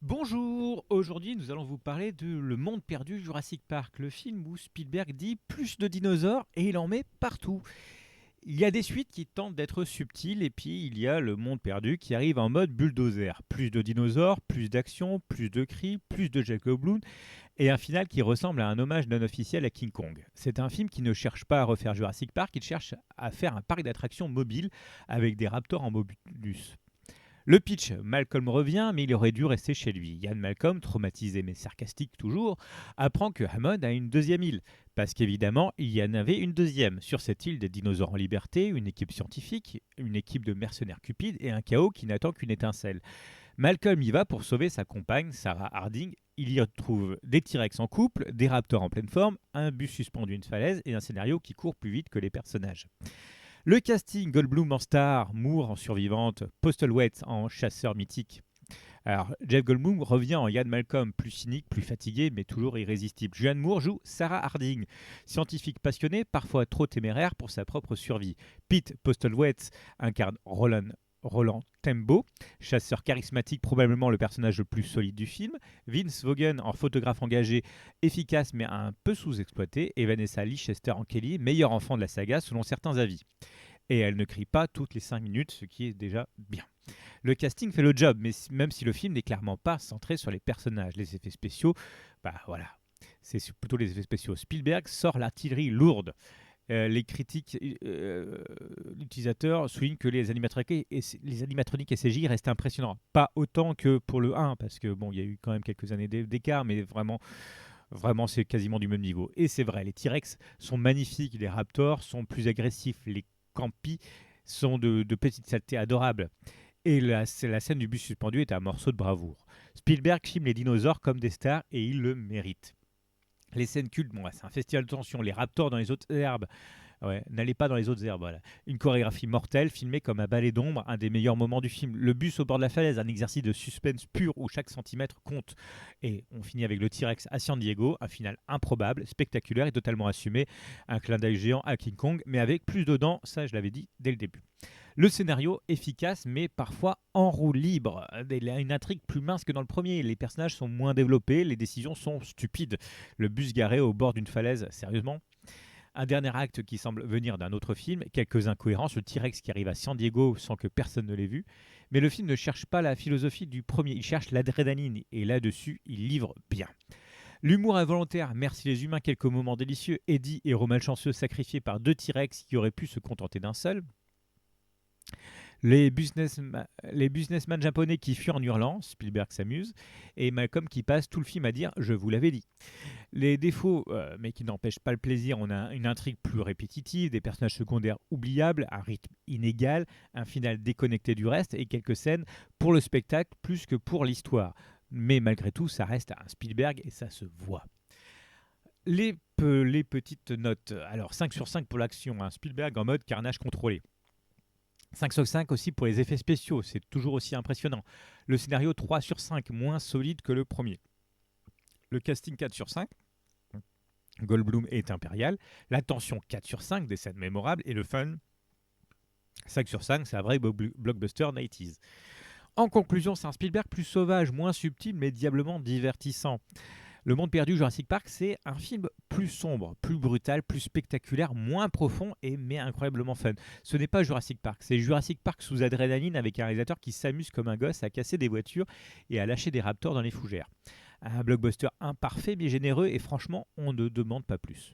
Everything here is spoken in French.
Bonjour, aujourd'hui nous allons vous parler de Le Monde Perdu Jurassic Park, le film où Spielberg dit plus de dinosaures et il en met partout. Il y a des suites qui tentent d'être subtiles et puis il y a Le Monde Perdu qui arrive en mode bulldozer. Plus de dinosaures, plus d'action, plus de cris, plus de Jeff Goldblum et un final qui ressemble à un hommage non officiel à King Kong. C'est un film qui ne cherche pas à refaire Jurassic Park, il cherche à faire un parc d'attractions mobile avec des raptors en mobulus. Le pitch, Malcolm revient, mais il aurait dû rester chez lui. Ian Malcolm, traumatisé mais sarcastique toujours, apprend que Hammond a une deuxième île. Parce qu'évidemment, il y en avait une deuxième. Sur cette île, des dinosaures en liberté, une équipe scientifique, une équipe de mercenaires cupides et un chaos qui n'attend qu'une étincelle. Malcolm y va pour sauver sa compagne, Sarah Harding. Il y retrouve des T-Rex en couple, des raptors en pleine forme, un bus suspendu à une falaise et un scénario qui court plus vite que les personnages. Le casting, Goldblum en star, Moore en survivante, Postlethwaite en chasseur mythique. Alors, Jeff Goldblum revient en Ian Malcolm, plus cynique, plus fatigué, mais toujours irrésistible. Julianne Moore joue Sarah Harding, scientifique passionnée, parfois trop téméraire pour sa propre survie. Pete Postlethwaite incarne Roland Tembo, chasseur charismatique, probablement le personnage le plus solide du film. Vince Vaughn en photographe engagé, efficace mais un peu sous-exploité. Et Vanessa Leigh-Chester en Kelly, meilleur enfant de la saga selon certains avis. Et elle ne crie pas toutes les 5 minutes, ce qui est déjà bien. Le casting fait le job, mais même si le film n'est clairement pas centré sur les personnages, les effets spéciaux, bah voilà, c'est plutôt les effets spéciaux. Spielberg sort l'artillerie lourde. Les critiques utilisateurs soulignent que les animatroniques et CGI restent impressionnants. Pas autant que pour le 1, parce que bon, il y a eu quand même quelques années d'écart, mais vraiment, c'est quasiment du même niveau. Et c'est vrai, les T-Rex sont magnifiques, les Raptors sont plus agressifs, les Campis sont de petites saletés adorables. Et la scène du bus suspendu est un morceau de bravoure. Spielberg filme les dinosaures comme des stars et il le mérite. Les scènes cultes, bon, c'est un festival de tension. Les raptors dans les autres herbes, ouais, n'allez pas dans les autres herbes. Voilà. Une chorégraphie mortelle, filmée comme un ballet d'ombre, un des meilleurs moments du film. Le bus au bord de la falaise, un exercice de suspense pur où chaque centimètre compte. Et on finit avec le T-Rex à San Diego, un final improbable, spectaculaire et totalement assumé. Un clin d'œil géant à King Kong, mais avec plus de dents, ça je l'avais dit dès le début. Le scénario efficace, mais parfois en roue libre. Il a une intrigue plus mince que dans le premier. Les personnages sont moins développés, les décisions sont stupides. Le bus garé au bord d'une falaise, sérieusement. Un dernier acte qui semble venir d'un autre film, quelques incohérences, le T-Rex qui arrive à San Diego sans que personne ne l'ait vu. Mais le film ne cherche pas la philosophie du premier, il cherche l'adrénaline, et là-dessus, il livre bien. L'humour involontaire, merci les humains, quelques moments délicieux, Eddie, héros malchanceux sacrifié par deux T-Rex qui auraient pu se contenter d'un seul. Les businessmen japonais qui fuient en hurlant, Spielberg s'amuse, et Malcolm qui passe tout le film à dire «Je vous l'avais dit». Les défauts, mais qui n'empêchent pas le plaisir, on a une intrigue plus répétitive, des personnages secondaires oubliables, un rythme inégal, un final déconnecté du reste, et quelques scènes pour le spectacle plus que pour l'histoire. Mais malgré tout, ça reste un Spielberg et ça se voit. Les petites notes. Alors 5 sur 5 pour l'action, un Spielberg en mode carnage contrôlé. 5 sur 5 aussi pour les effets spéciaux, c'est toujours aussi impressionnant. Le scénario 3 sur 5, moins solide que le premier. Le casting 4 sur 5, Goldblum est impérial. La tension 4 sur 5, des scènes mémorables. Et le fun 5 sur 5, c'est un vrai blockbuster 90s. En conclusion, c'est un Spielberg plus sauvage, moins subtil, mais diablement divertissant. Le Monde Perdu Jurassic Park, c'est un film plus sombre, plus brutal, plus spectaculaire, moins profond mais incroyablement fun. Ce n'est pas Jurassic Park, c'est Jurassic Park sous adrénaline avec un réalisateur qui s'amuse comme un gosse à casser des voitures et à lâcher des raptors dans les fougères. Un blockbuster imparfait mais généreux et franchement, on ne demande pas plus.